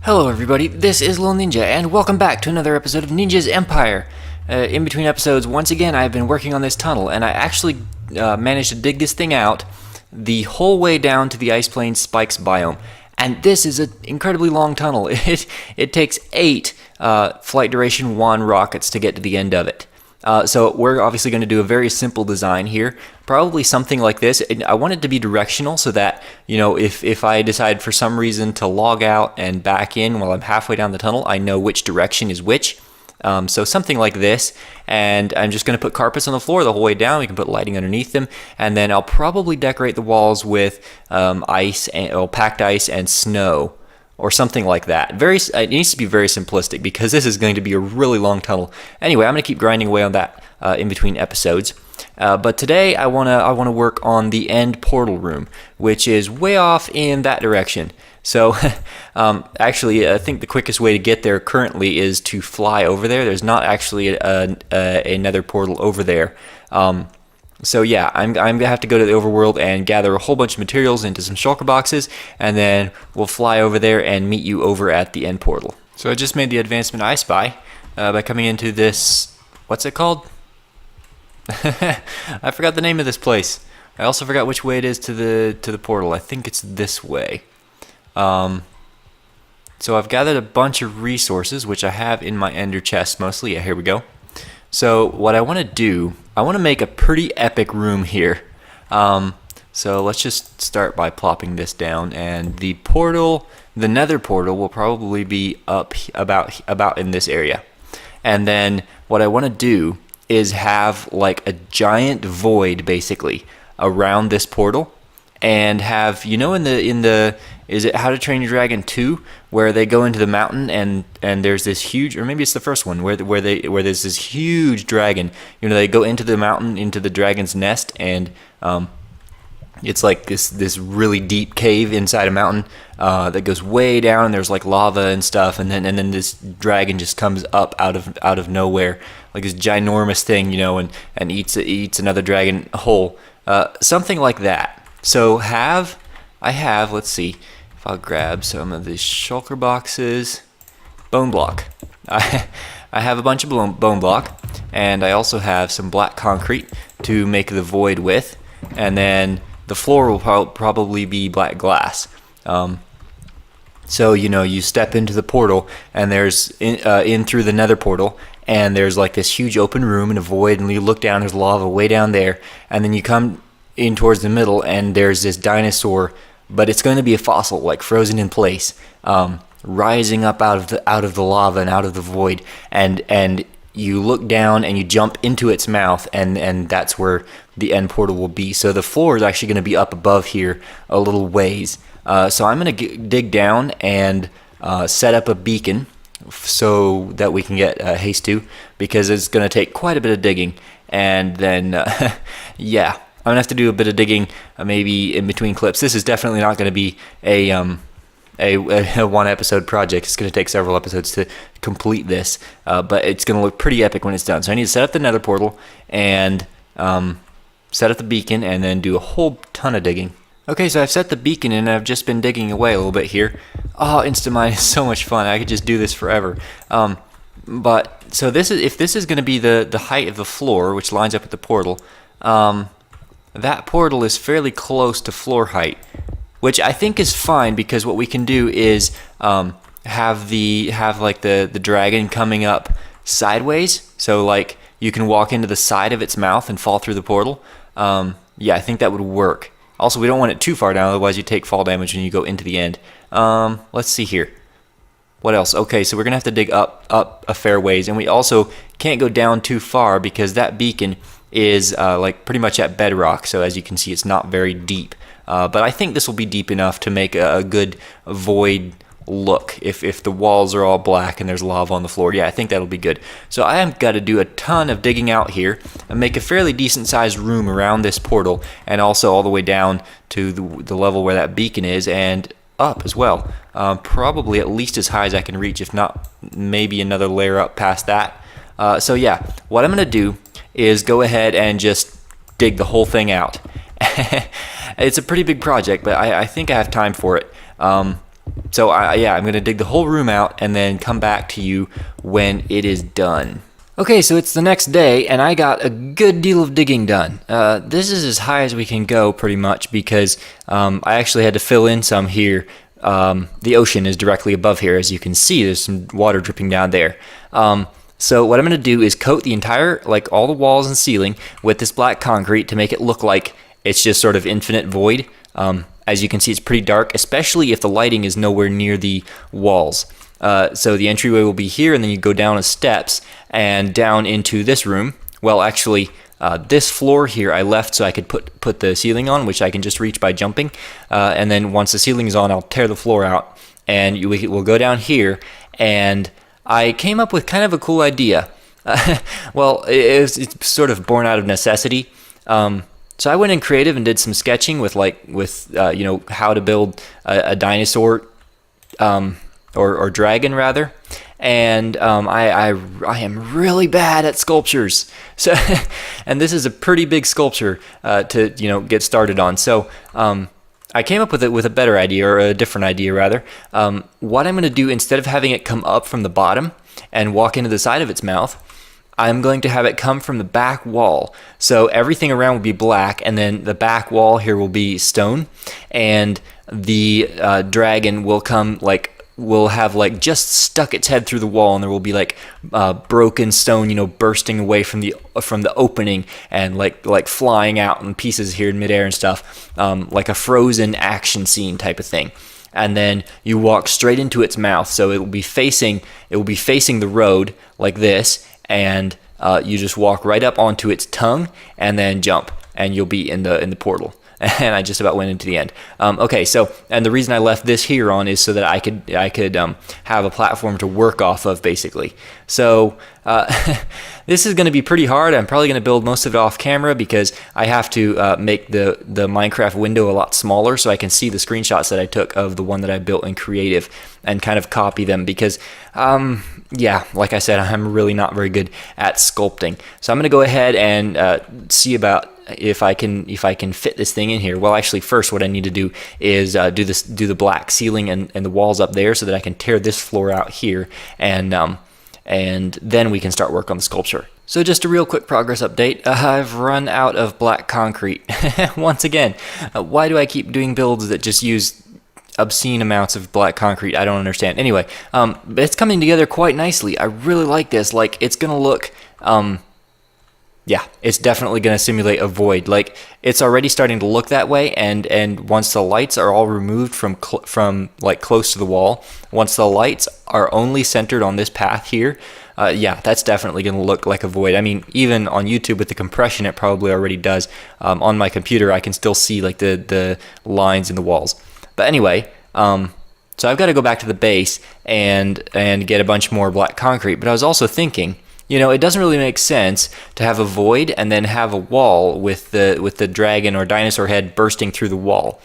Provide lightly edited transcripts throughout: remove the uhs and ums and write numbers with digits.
Hello everybody, this is Lil Ninja, and welcome back to another episode of Ninja's Empire. In between episodes, once again, I've been working on this tunnel, and I actually managed to dig this thing out the whole way down to the Ice Plains Spikes biome. And this is an incredibly long tunnel. It takes 8 flight duration 1 rockets to get to the end of it. So we're obviously going to do a very simple design here, probably something like this. And I want it to be directional so that, you know, if I decide for some reason to log out and back in while I'm halfway down the tunnel, I know which direction is which. So something like this, and I'm just going to put carpets on the floor the whole way down. We can put lighting underneath them, and then I'll probably decorate the walls with ice, and packed ice and snow, or something like that. It needs to be very simplistic because this is going to be a really long tunnel. Anyway, I'm going to keep grinding away on that in between episodes. But today I wanna work on the end portal room, which is way off in that direction. So actually, I think the quickest way to get there currently is to fly over there. There's not actually another portal over there. So yeah, I'm gonna have to go to the overworld and gather a whole bunch of materials into some shulker boxes, and then we'll fly over there and meet you over at the end portal. So I just made the advancement I spy by coming into this. What's it called? I forgot the name of this place. I also forgot which way it is to the portal. I think it's this way. So I've gathered a bunch of resources, which I have in my ender chest mostly. Yeah, here we go. So what I want to do, I want to make a pretty epic room here. So let's just start by plopping this down, and the portal, the nether portal, will probably be up about in this area. And then what I want to do is have like a giant void basically around this portal, and have, you know, in the is it How to Train Your Dragon 2, where they go into the mountain and there's this huge, or maybe it's the first one where there's this huge dragon. You know, they go into the mountain, into the dragon's nest, and it's like this really deep cave inside a mountain that goes way down, and there's like lava and stuff, and then this dragon just comes up out of nowhere, like this ginormous thing, you know, and eats another dragon whole. Something like that. So I have, let's see if I'll grab some of these shulker boxes. Bone block. I have a bunch of bone block, and I also have some black concrete to make the void with, and then the floor will probably be black glass. So, you know, you step into the portal, and there's in through the nether portal, and there's like this huge open room and a void, and you look down, there's lava way down there, and then you come in towards the middle, and there's this dinosaur, but it's going to be a fossil, like frozen in place, rising up out of the lava and out of the void, and you look down and you jump into its mouth, and that's where the end portal will be. So the floor is actually going to be up above here a little ways. So I'm going to dig down and set up a beacon so that we can get haste to, because it's going to take quite a bit of digging, and then yeah, I'm going to have to do a bit of digging maybe in between clips. This is definitely not going to be a one episode project. It's going to take several episodes to complete this, but it's going to look pretty epic when it's done. So I need to set up the nether portal and set up the beacon, and then do a whole ton of digging. Okay, so I've set the beacon, and I've just been digging away a little bit here. Oh, Instamine is so much fun. I could just do this forever. But so if this is going to be the height of the floor, which lines up with the portal, that portal is fairly close to floor height, which I think is fine, because what we can do is have like the dragon coming up sideways, so like you can walk into the side of its mouth and fall through the portal. Yeah, I think that would work. Also, we don't want it too far down, otherwise you take fall damage when you go into the end. Let's see here. What else? Okay, so we're gonna have to dig up a fair ways, and we also can't go down too far because that beacon is like pretty much at bedrock. So as you can see, it's not very deep. But I think this will be deep enough to make a good void look if the walls are all black and there's lava on the floor. Yeah, I think that'll be good. So I have got to do a ton of digging out here and make a fairly decent sized room around this portal, and also all the way down to the level where that beacon is, and up as well. Probably at least as high as I can reach, if not maybe another layer up past that. So yeah, what I'm going to do is go ahead and just dig the whole thing out. It's a pretty big project, but I think I have time for it. So yeah, I'm gonna dig the whole room out and then come back to you when it is done. Okay, so it's the next day, and I got a good deal of digging done. This is as high as we can go, pretty much, because I actually had to fill in some here. The ocean is directly above here, as you can see. There's some water dripping down there. So what I'm going to do is coat the entire, like all the walls and ceiling with this black concrete to make it look like it's just sort of infinite void. As you can see, it's pretty dark, especially if the lighting is nowhere near the walls. So the entryway will be here, and then you go down the steps and down into this room. Well, actually, this floor here I left so I could put the ceiling on, which I can just reach by jumping. And then once the ceiling is on, I'll tear the floor out, and we'll go down here. And I came up with kind of a cool idea. Well, it's sort of born out of necessity. So I went in creative and did some sketching with you know, how to build a dinosaur. Or dragon rather, and I am really bad at sculptures. So, and this is a pretty big sculpture to get started on. So I came up with a better idea, or a different idea rather. What I'm going to do, instead of having it come up from the bottom and walk into the side of its mouth, I'm going to have it come from the back wall. So everything around will be black, and then the back wall here will be stone, and the dragon will will have just stuck its head through the wall, and there will be broken stone, bursting away from the opening, and like flying out in pieces here in midair and stuff, like a Frozen action scene type of thing. And then you walk straight into its mouth, so it will be facing the road like this, and you just walk right up onto its tongue and then jump, and you'll be in the portal. And I just about went into the end. Okay, so, and the reason I left this here on is so that I could have a platform to work off of, basically. So this is going to be pretty hard. I'm probably going to build most of it off camera, because I have to make the Minecraft window a lot smaller so I can see the screenshots that I took of the one that I built in creative and kind of copy them, because yeah, like I said, I'm really not very good at sculpting. So I'm going to go ahead and see about if I can fit this thing in here. Well, actually, first what I need to do is do the black ceiling and the walls up there, so that I can tear this floor out here, and then we can start work on the sculpture. So just a real quick progress update. I've run out of black concrete once again. Why do I keep doing builds that just use obscene amounts of black concrete? I don't understand. Anyway, it's coming together quite nicely. I really like this. It's gonna look yeah, it's definitely going to simulate a void. It's already starting to look that way, and once the lights are all removed from close to the wall, once the lights are only centered on this path here, yeah, that's definitely going to look like a void. I mean, even on YouTube with the compression, it probably already does. On my computer, I can still see the lines in the walls. But anyway, so I've got to go back to the base and get a bunch more black concrete. But I was also thinking, it doesn't really make sense to have a void and then have a wall with the dragon or dinosaur head bursting through the wall.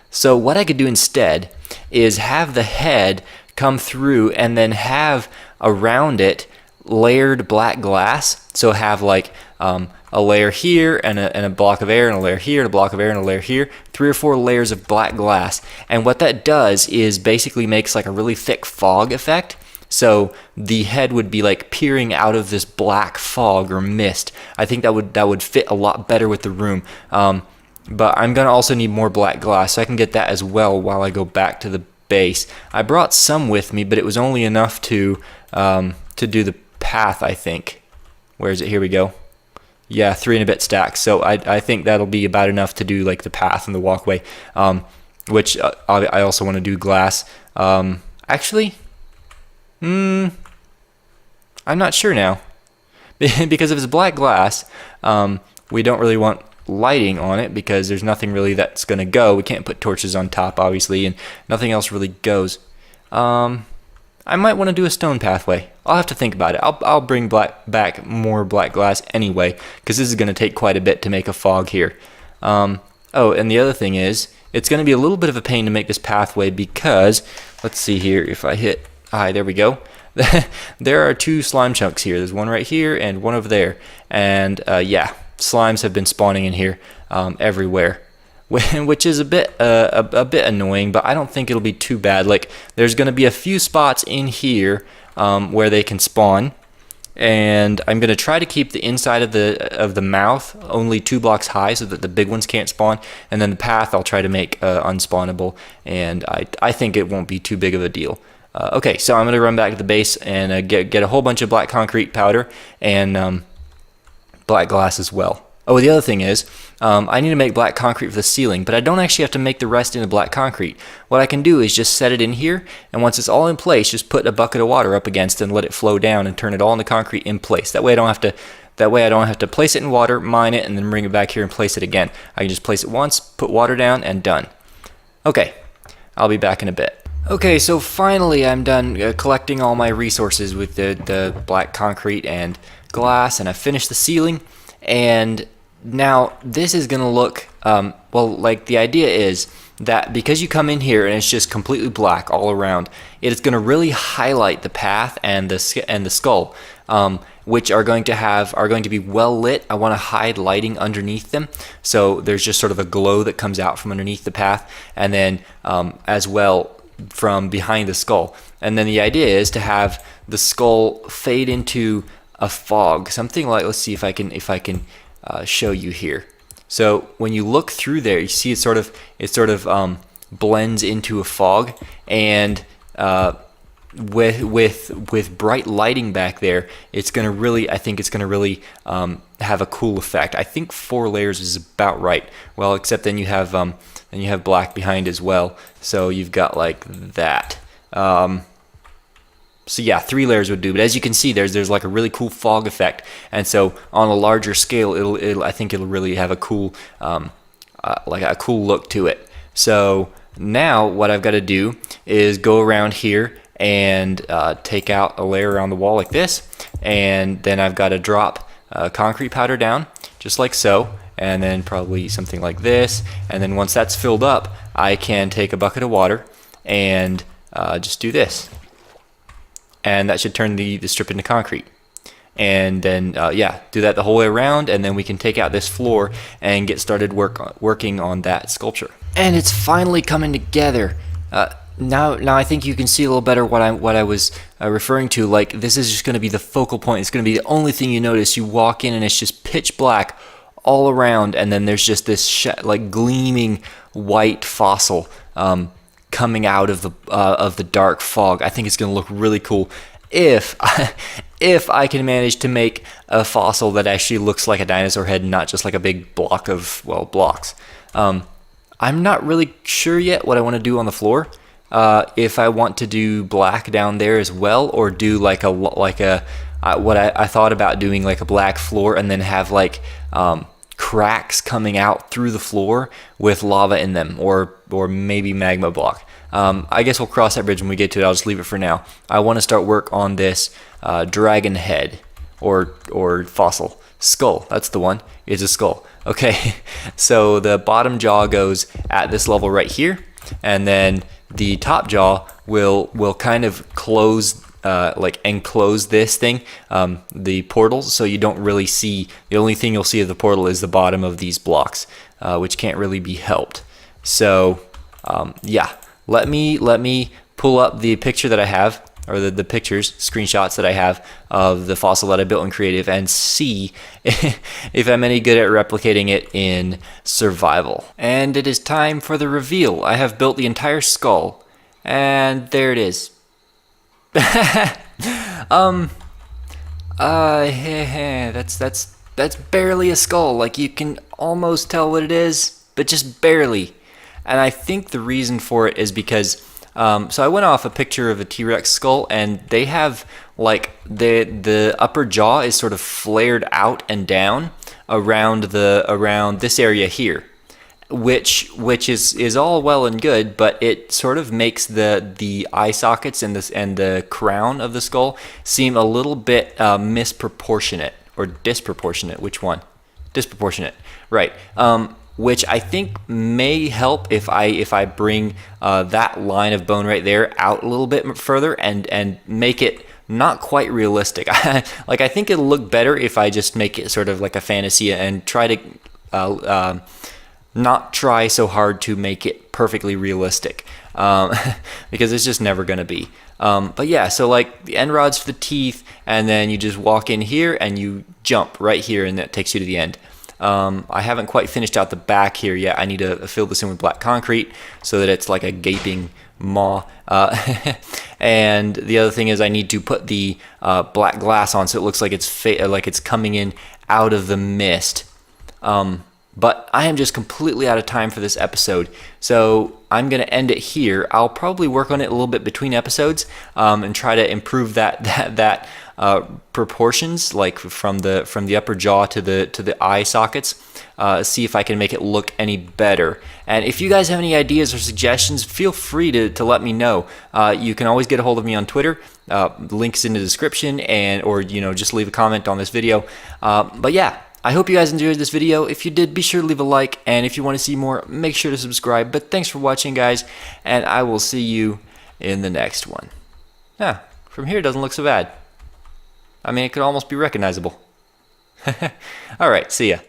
So what I could do instead is have the head come through and then have around it layered black glass. So have a layer here and a block of air, and a layer here and a block of air and a layer here, 3 or 4 layers of black glass. And what that does is basically makes a really thick fog effect. So the head would be peering out of this black fog or mist. I think that would fit a lot better with the room. But I'm gonna also need more black glass, so I can get that as well while I go back to the base. I brought some with me, but it was only enough to do the path, I think. Where is it? Here we go. Yeah, 3 and a bit stacks. So I think that'll be about enough to do the path and the walkway. Which I also want to do glass. Actually. I'm not sure now, because if it's black glass, we don't really want lighting on it, because there's nothing really that's going to go. We can't put torches on top, obviously, and nothing else really goes. I might want to do a stone pathway. I'll have to think about it. I'll bring back more black glass anyway, because this is going to take quite a bit to make a fog here. Oh, and the other thing is, it's going to be a little bit of a pain to make this pathway, because, let's see here, if I hit... Hi, there we go. There are 2 slime chunks here. There's one right here and one over there. And yeah, slimes have been spawning in here everywhere. which is a bit annoying, but I don't think it'll be too bad. Like, there's going to be a few spots in here where they can spawn, and I'm going to try to keep the inside of the mouth only 2 blocks high so that the big ones can't spawn, and then the path I'll try to make unspawnable, and I think it won't be too big of a deal. Okay, so I'm going to run back to the base and get a whole bunch of black concrete powder and black glass as well. Oh, the other thing is, I need to make black concrete for the ceiling, but I don't actually have to make the rest into black concrete. What I can do is just set it in here, and once it's all in place, just put a bucket of water up against it and let it flow down and turn it all into concrete in place. That way I don't have to place it in water, mine it, and then bring it back here and place it again. I can just place it once, put water down, and done. Okay, I'll be back in a bit. Okay, so finally I'm done collecting all my resources with the black concrete and glass, and I finished the ceiling. And now this is going to look, well, like the idea is that because you come in here and it's just completely black all around, it is going to really highlight the path and the skull, which are going to be well lit. I want to hide lighting underneath them, so there's just sort of a glow that comes out from underneath the path, and then as well from behind the skull. And then the idea is to have the skull fade into a fog, something like, let's see if I can show you here. So when you look through there, you see it sort of blends into a fog, and with bright lighting back there, I think it's gonna really have a cool effect. I think 4 layers is about right. Well, except then you have black behind as well, so you've got like that. So yeah, 3 layers would do. But as you can see, there's like a really cool fog effect, and so on a larger scale, I think it'll really have a cool like a cool look to it. So now what I've got to do is go around here and take out a layer around the wall like this, and then I've got to drop concrete powder down just like so, and then probably something like this, and then once that's filled up, I can take a bucket of water and just do this, and that should turn the strip into concrete. And then yeah, do that the whole way around, and then we can take out this floor and get started working on that sculpture. And it's finally coming together. Now I think you can see a little better what I was referring to. Like, this is just going to be the focal point. It's going to be the only thing you notice. You walk in and it's just pitch black all around, and then there's just this like gleaming white fossil coming out of the dark fog. I think it's going to look really cool if I can manage to make a fossil that actually looks like a dinosaur head, not just like a big block of, well, blocks. I'm not really sure yet what I want to do on the floor. If I want to do black down there as well, or do like what I thought about doing, like a black floor, and then have like cracks coming out through the floor with lava in them, or maybe magma block. I guess we'll cross that bridge when we get to it. I'll just leave it for now. I want to start work on this dragon head or fossil skull. That's the one. It's a skull. Okay, so the bottom jaw goes at this level right here, and then the top jaw will kind of close, like enclose this thing, the portals, so you don't really see. The only thing you'll see of the portal is the bottom of these blocks, which can't really be helped. So yeah, let me pull up the picture that I have, or the pictures, screenshots that I have of the fossil that I built in Creative, and see if I'm any good at replicating it in Survival. And it is time for the reveal. I have built the entire skull, and there it is. That's barely a skull. Like, you can almost tell what it is, but just barely. And I think the reason for it is because so I went off a picture of a T-Rex skull, and they have like the upper jaw is sort of flared out and down around this area here, which is all well and good, but it sort of makes the eye sockets and the crown of the skull seem a little bit misproportionate or disproportionate. Which one? Disproportionate, right? Which I think may help if I bring that line of bone right there out a little bit further and make it not quite realistic. Like, I think it'll look better if I just make it sort of like a fantasy and try to not try so hard to make it perfectly realistic, because it's just never going to be. But yeah, so like the end rod's for the teeth, and then you just walk in here and you jump right here, and that takes you to the end. I haven't quite finished out the back here yet. I need to fill this in with black concrete so that it's like a gaping maw. And the other thing is I need to put the black glass on so it looks like it's coming in out of the mist. But I am just completely out of time for this episode, so I'm going to end it here. I'll probably work on it a little bit between episodes, and try to improve that proportions, like from the upper jaw to the eye sockets. See if I can make it look any better. And if you guys have any ideas or suggestions, feel free to let me know. You can always get a hold of me on Twitter. Links in the description, or just leave a comment on this video. But yeah. I hope you guys enjoyed this video. If you did, be sure to leave a like, and if you want to see more, make sure to subscribe. But thanks for watching, guys, and I will see you in the next one. Yeah, from here it doesn't look so bad. I mean, it could almost be recognizable. Alright, see ya.